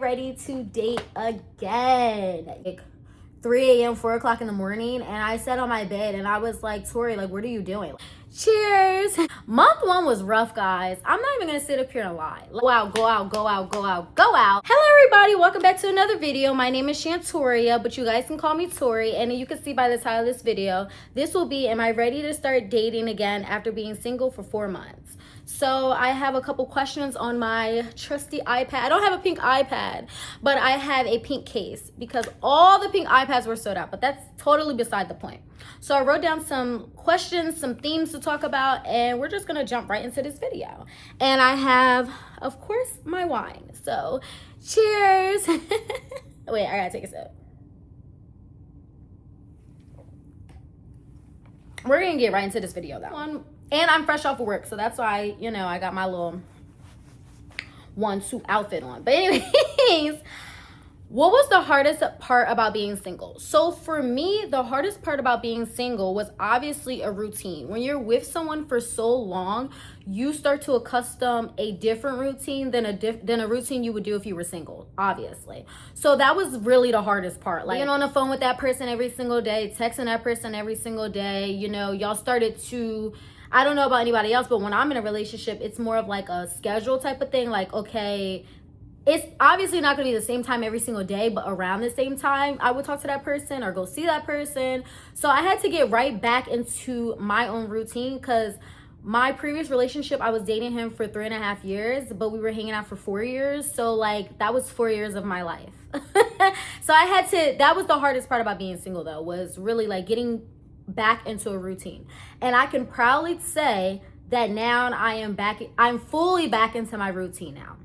ready to date again. Like 3 a.m., 4 o'clock in the morning, and I sat on my bed and I was like, Tori, like, what are you doing? Cheers. Month one was rough, guys. I'm not even gonna sit up here and lie. Go out, go out, go out, go out, go out. Hello, everybody. Welcome back to another video. My name is Shantoria, but you guys can call me Tori. And you can see by the title of this video, this will be, am I ready to start dating again after being single for 4 months? So I have a couple questions on my trusty iPad. I don't have a pink iPad, but I have a pink case because all the pink iPads were sold out, but that's totally beside the point. So I wrote down some questions, some themes to talk about, and we're just gonna jump right into this video. And I have, of course, my wine. So cheers. Wait, I gotta take a sip. We're gonna get right into this video though. And I'm fresh off of work, so that's why, you know, I got my little 1-2 outfit on. But anyways, what was the hardest part about being single? So for me, the hardest part about being single was obviously a routine. When you're with someone for so long, you start to accustom a different routine than a routine you would do if you were single, obviously. So that was really the hardest part. Like being on the phone with that person every single day, texting that person every single day, you know, y'all started to, I don't know about anybody else, but when I'm in a relationship, it's more of like a schedule type of thing. Like, okay, it's obviously not going to be the same time every single day, but around the same time, I would talk to that person or go see that person. So I had to get right back into my own routine because my previous relationship, I was dating him for 3.5 years, but we were hanging out for 4 years. So like that was 4 years of my life. So I had to, that was the hardest part about being single though, was really like getting back into a routine. And I can proudly say that now I'm fully back into my routine now.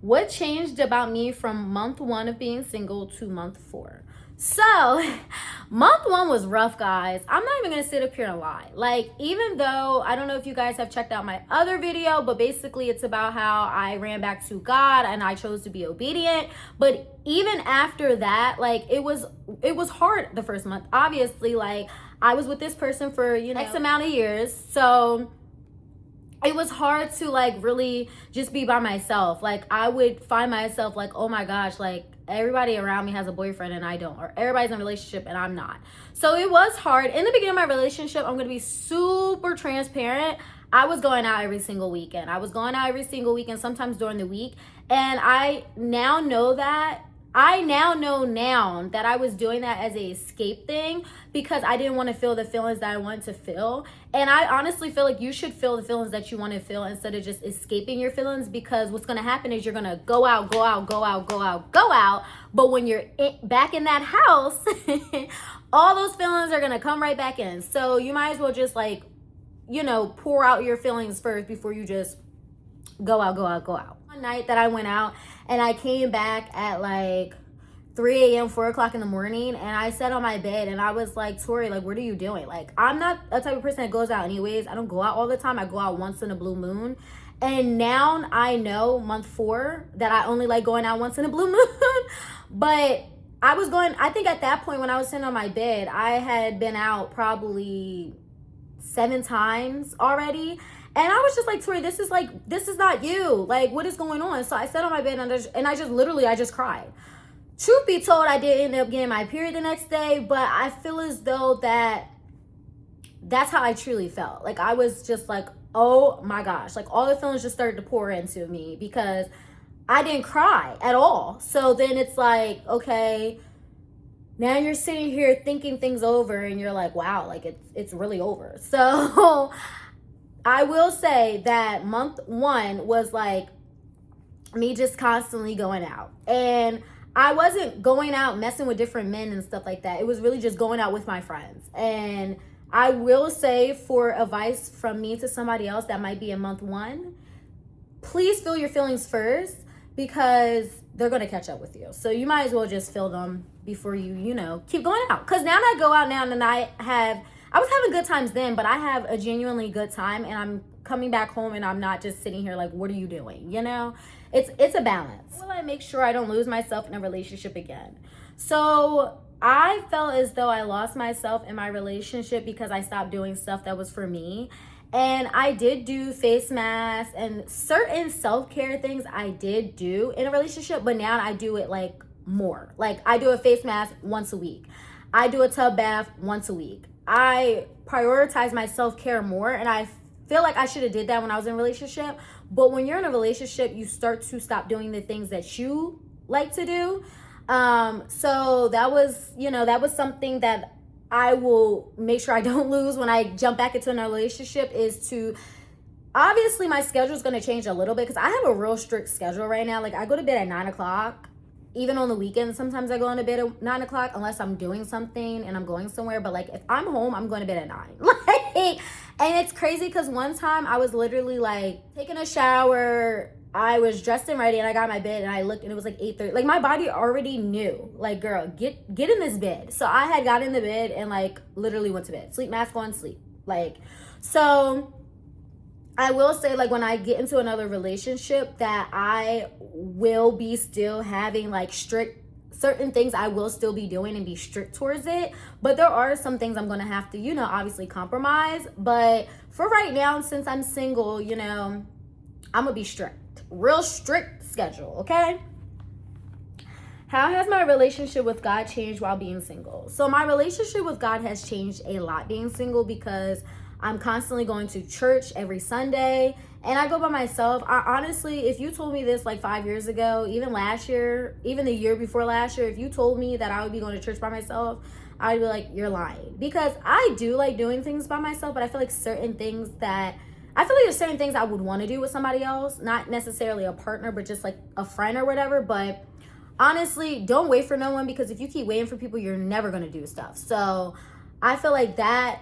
What changed about me from month 1 of being single to month 4? So month 1 was rough, guys. I'm not even gonna sit up here and lie. Like, even though, I don't know if you guys have checked out my other video, but basically it's about how I ran back to God and I chose to be obedient. But even after that, like it was hard the first month. Obviously, like I was with this person for, you know, X amount of years. So it was hard to like really just be by myself. Like I would find myself like, oh my gosh, like everybody around me has a boyfriend and I don't, or everybody's in a relationship and I'm not. So it was hard. In the beginning of my relationship, I'm gonna be super transparent. I was going out every single weekend. Sometimes during the week. And I now know that I was doing that as a escape thing because I didn't want to feel the feelings that I wanted to feel. And I honestly feel like you should feel the feelings that you want to feel instead of just escaping your feelings, because what's going to happen is you're going to go out. But when you're back in that house, all those feelings are going to come right back in. So you might as well just like, you know, pour out your feelings first before you just go out. One night that I went out and I came back at like 3 a.m., 4 o'clock in the morning, and I sat on my bed and I was like, Tori, like, what are you doing? Like, I'm not a type of person that goes out anyways. I don't go out all the time. I go out once in a blue moon. And now I know month 4 that I only like going out once in a blue moon. But I think at that point when I was sitting on my bed, I had been out probably 7 times already. And I was just like, Tori, this is not you. Like, what is going on? So I sat on my bed and I just cried. Truth be told, I did end up getting my period the next day, but I feel as though that's how I truly felt. Like, I was just like, oh my gosh, like all the feelings just started to pour into me because I didn't cry at all. So then it's like, okay, now you're sitting here thinking things over and you're like, wow, like it's really over. So I will say that month 1 was like me just constantly going out. And I wasn't going out messing with different men and stuff like that. It was really just going out with my friends. And I will say, for advice from me to somebody else that might be in month 1, please feel your feelings first because they're going to catch up with you. So you might as well just feel them before you know, keep going out. Because now that I go out now and I was having good times then, but I have a genuinely good time and I'm coming back home and I'm not just sitting here like, what are you doing? You know, it's a balance. Will I make sure I don't lose myself in a relationship again? So I felt as though I lost myself in my relationship because I stopped doing stuff that was for me. And I did do face masks and certain self-care things I did do in a relationship, but now I do it like more. Like I do a face mask once a week. I do a tub bath once a week. I prioritize my self-care more, and I feel like I should have did that when I was in a relationship. But when you're in a relationship, you start to stop doing the things that you like to do. So that was something that I will make sure I don't lose when I jump back into another relationship, is to, obviously my schedule is going to change a little bit because I have a real strict schedule right now. Like I go to bed at 9 o'clock. Even on the weekends, sometimes I go into bed at 9 o'clock unless I'm doing something and I'm going somewhere. But like if I'm home, I'm going to bed at 9. Like, and it's crazy because one time I was literally like taking a shower. I was dressed and ready, and I got in my bed and I looked and it was like 8:30. Like my body already knew, like, girl, get in this bed. So I had got in the bed and like literally went to bed. Sleep mask on, sleep. Like, so I will say, like, when I get into another relationship, that I will be still having like strict, certain things I will still be doing and be strict towards it. But there are some things I'm going to have to, obviously compromise. But for right now, since I'm single, I'm going to be strict. Real strict schedule, okay? How has my relationship with God changed while being single? So my relationship with God has changed a lot being single, because I'm constantly going to church every Sunday, and I go by myself. Honestly, if you told me this like 5 years ago, even last year, even the year before last year, if you told me that I would be going to church by myself, I'd be like, you're lying. Because I do like doing things by myself, but I feel like there's certain things I would want to do with somebody else, not necessarily a partner, but just like a friend or whatever. But honestly, don't wait for no one, because if you keep waiting for people, you're never going to do stuff. So I feel like that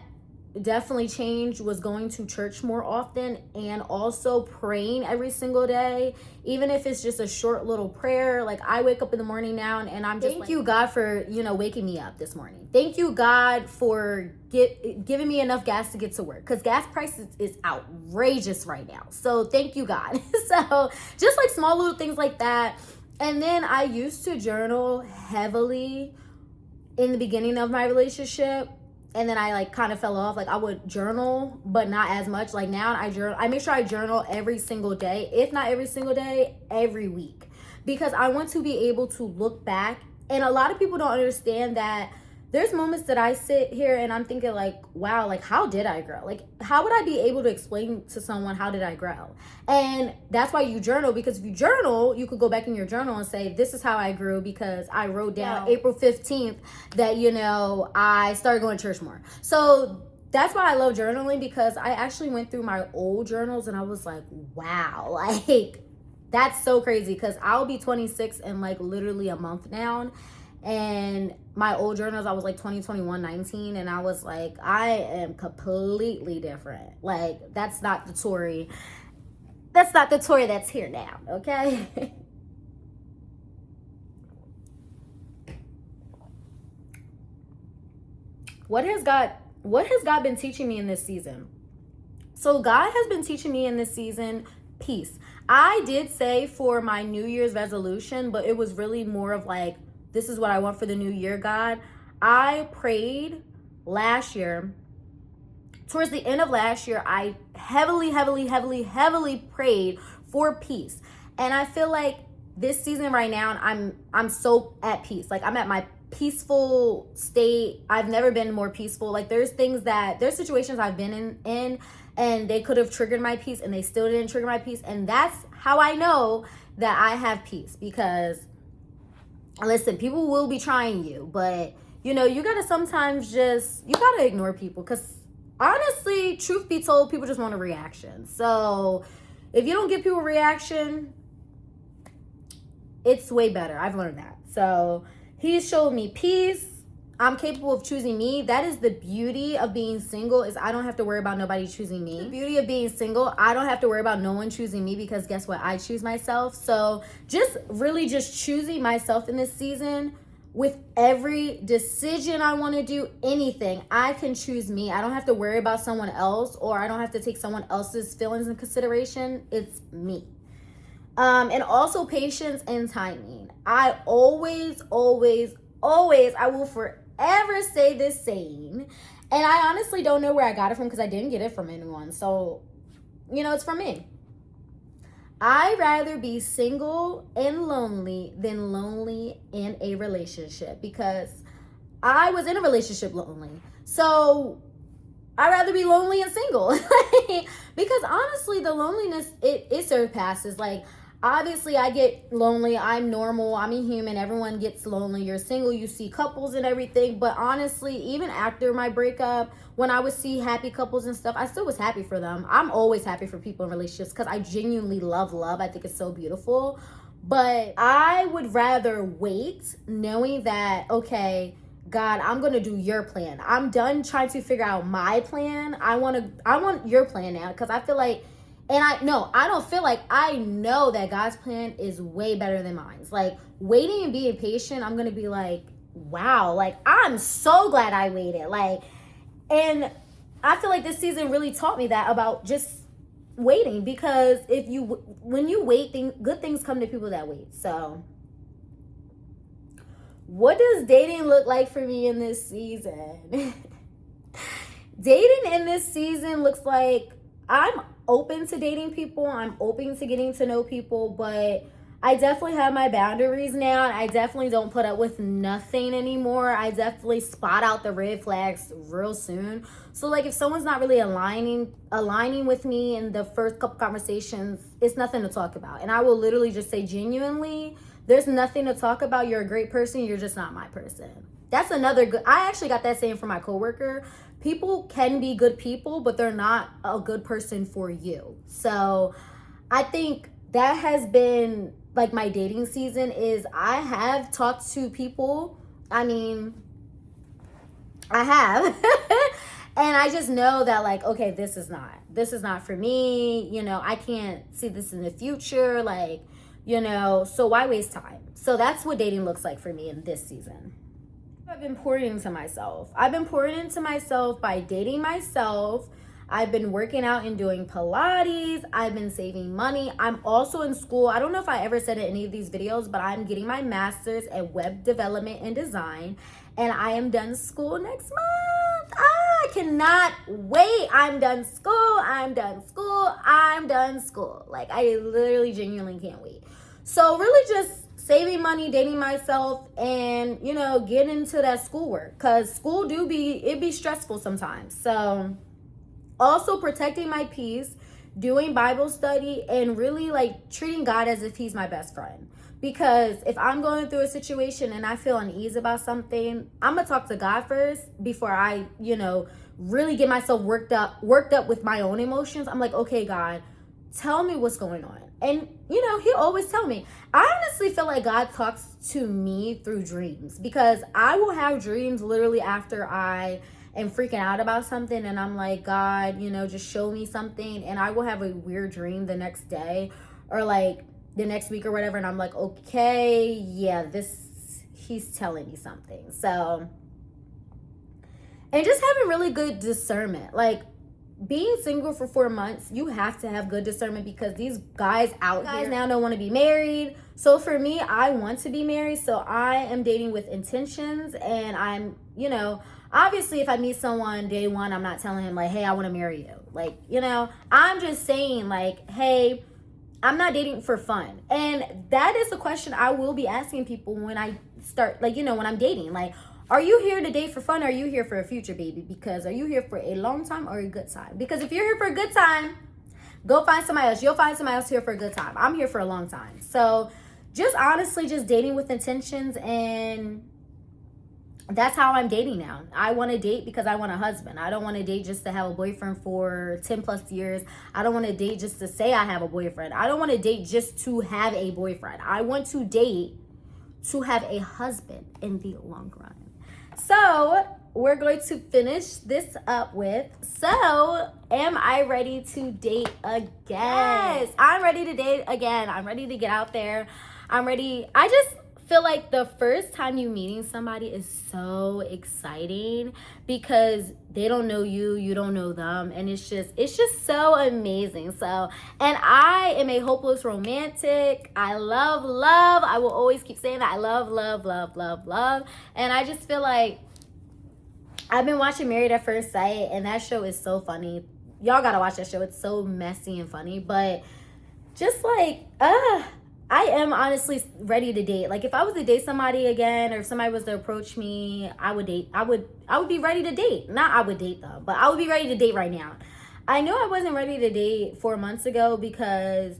definitely changed, was going to church more often, and also praying every single day, even if it's just a short little prayer. Like I wake up in the morning now and I'm just thank you God for waking me up this morning. Thank you God for giving me enough gas to get to work, because gas prices is outrageous right now. So thank you God. So just like small little things like that. And then I used to journal heavily in the beginning of my relationship, and then I like kind of fell off. Like I would journal, but not as much. Like now I make sure I journal every single day, if not every single day, every week, because I want to be able to look back. And a lot of people don't understand that there's moments that I sit here and I'm thinking like, wow, like how did I grow? Like how would I be able to explain to someone how did I grow? And that's why you journal, because if you journal, you could go back in your journal and say, this is how I grew, because I wrote down April 15th that, I started going to church more. So that's why I love journaling, because I actually went through my old journals and I was like, wow, like that's so crazy, because I'll be 26 in like literally a month now. And my old journals, I was like 20, 21, 19, and I was like, I am completely different. Like that's not the Tori that's here now, okay? What has God been teaching me in this season? So God has been teaching me in this season peace. I did say for my New Year's resolution, but it was really more of like, this is what I want for the new year, God. I prayed last year, towards the end of last year, I heavily prayed for peace. And I feel like this season right now, I'm so at peace. Like I'm at my peaceful state. I've never been more peaceful. Like there's situations I've been in and they could have triggered my peace and they still didn't trigger my peace. And that's how I know that I have peace, because listen, people will be trying you, but you gotta sometimes you gotta ignore people, because honestly, truth be told, people just want a reaction. So if you don't give people a reaction, it's way better. I've learned that. So He's showed me peace. I'm capable of choosing me. That is the beauty of being single, is I don't have to worry about nobody choosing me. The beauty of being single, I don't have to worry about no one choosing me, because guess what? I choose myself. So just choosing myself in this season. With every decision I want to do, anything, I can choose me. I don't have to worry about someone else, or I don't have to take someone else's feelings in consideration. It's me. And also patience and timing. I always, I will forever say this saying, And I honestly don't know where I got it from because I didn't get it from anyone. So, it's from me. I'd rather be single and lonely than lonely in a relationship, because I was in a relationship lonely. So I'd rather be lonely and single. Because honestly, the loneliness, it surpasses. Like, obviously, I get lonely. I'm normal. I'm a human. Everyone gets lonely. You're single. You see couples and everything. But honestly, even after my breakup, when I would see happy couples and stuff, I still was happy for them. I'm always happy for people in relationships because I genuinely love love. I think it's so beautiful. But I would rather wait knowing that, okay, God, I'm gonna do your plan. I'm done trying to figure out my plan. I want your plan now, because I feel like, and I don't feel like, I know that God's plan is way better than mine. Like, waiting and being patient, I'm gonna be like, wow, like, I'm so glad I waited. Like, and I feel like this season really taught me that about just waiting, because when you wait, good things come to people that wait. So, what does dating look like for me in this season? Dating in this season looks like I'm open to dating people. I'm open to getting to know people, but I definitely have my boundaries now. And I definitely don't put up with nothing anymore. I definitely spot out the red flags real soon. So, like, if someone's not really aligning with me in the first couple conversations, it's nothing to talk about. And I will literally just say, genuinely, there's nothing to talk about. You're a great person. You're just not my person. That's another good. I actually got that saying from my coworker. People can be good people, but they're not a good person for you. So I think that has been like my dating season. Is I have talked to people. I mean, I have. And I just know that, like, okay, this is not for me. I can't see this in the future. Like, so why waste time? So that's what dating looks like for me in this season. I've been pouring into myself. I've been pouring into myself by dating myself. I've been working out and doing Pilates. I've been saving money. I'm also in school. I don't know if I ever said it in any of these videos, but I'm getting my master's at web development and design. And I am done school next month. I cannot wait. I'm done school. Like, I literally genuinely can't wait. So really just saving money, dating myself, and, getting into that schoolwork. Because school it be stressful sometimes. So also protecting my peace, doing Bible study, and really, like, treating God as if he's my best friend. Because if I'm going through a situation and I feel unease about something, I'm going to talk to God first before I, really get myself worked up with my own emotions. I'm like, okay, God, tell me what's going on. And, he'll always tell me. I honestly feel like God talks to me through dreams, because I will have dreams literally after I am freaking out about something, and I'm like, God, just show me something. And I will have a weird dream the next day, or like the next week or whatever. And I'm like, okay, yeah, he's telling me something. So, and just having really good discernment. Like, being single for 4 months, you have to have good discernment, because these guys here now don't want to be married. So for me, I want to be married. So I am dating with intentions, and I'm, obviously if I meet someone day one, I'm not telling him like, hey, I want to marry you. Like, I'm just saying like, hey, I'm not dating for fun. And that is a question I will be asking people when I start, like, when I'm dating. Like, are you here to date for fun, or are you here for a future, baby? Because are you here for a long time or a good time? Because if you're here for a good time, go find somebody else. You'll find somebody else here for a good time. I'm here for a long time. So just honestly, just dating with intentions, and that's how I'm dating now. I want to date because I want a husband. I don't want to date just to have a boyfriend for 10 plus years. I don't want to date just to say I have a boyfriend. I don't want to date just to have a boyfriend. I want to date to have a husband in the long run. So we're going to finish this up with, so am I ready to date again? Yes, I'm ready to date again. I'm ready to get out there. I'm ready. I just feel like the first time you meeting somebody is so exciting, because they don't know you, you don't know them, and it's just so amazing. So, and I am a hopeless romantic. I love love. I will always keep saying that. I love, love, love, love, love. And I just feel like I've been watching Married at First Sight, and that show is so funny. Y'all gotta watch that show. It's so messy and funny, but just like, I am honestly ready to date. Like, if I was to date somebody again, or if somebody was to approach me, I would date. I would be ready to date. Not I would date though, but I would be ready to date right now. I know I wasn't ready to date 4 months ago because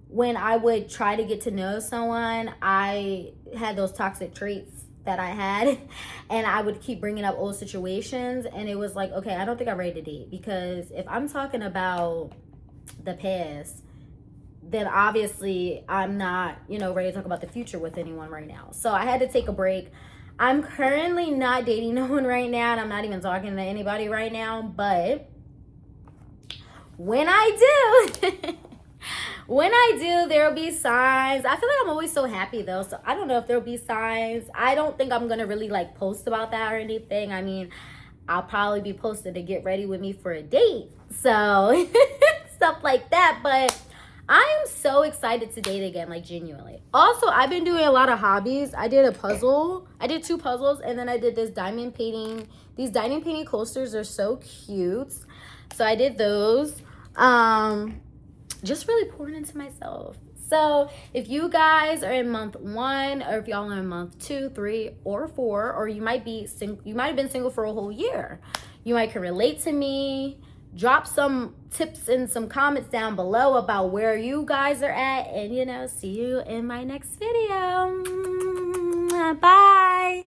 when I would try to get to know someone, I had those toxic traits that I had, and I would keep bringing up old situations, and it was like, okay, I don't think I'm ready to date, because if I'm talking about the past, then obviously I'm not, ready to talk about the future with anyone right now. So I had to take a break. I'm currently not dating no one right now, and I'm not even talking to anybody right now, but when I do, when I do, there'll be signs. I feel like I'm always so happy though, so I don't know if there'll be signs. I don't think I'm gonna really like post about that or anything. I mean, I'll probably be posted to get ready with me for a date, so stuff like that. But I am so excited to date again, like genuinely. Also, I've been doing a lot of hobbies. I did a puzzle. I did 2 puzzles, and then I did this diamond painting. These diamond painting coasters are so cute. So I did those. Just really pouring into myself. So if you guys are in month 1, or if y'all are in month 2, 3, or 4, or you might be you might have been single for a whole year, you might can relate to me. Drop some tips and some comments down below about where you guys are at, and see you in my next video. Bye.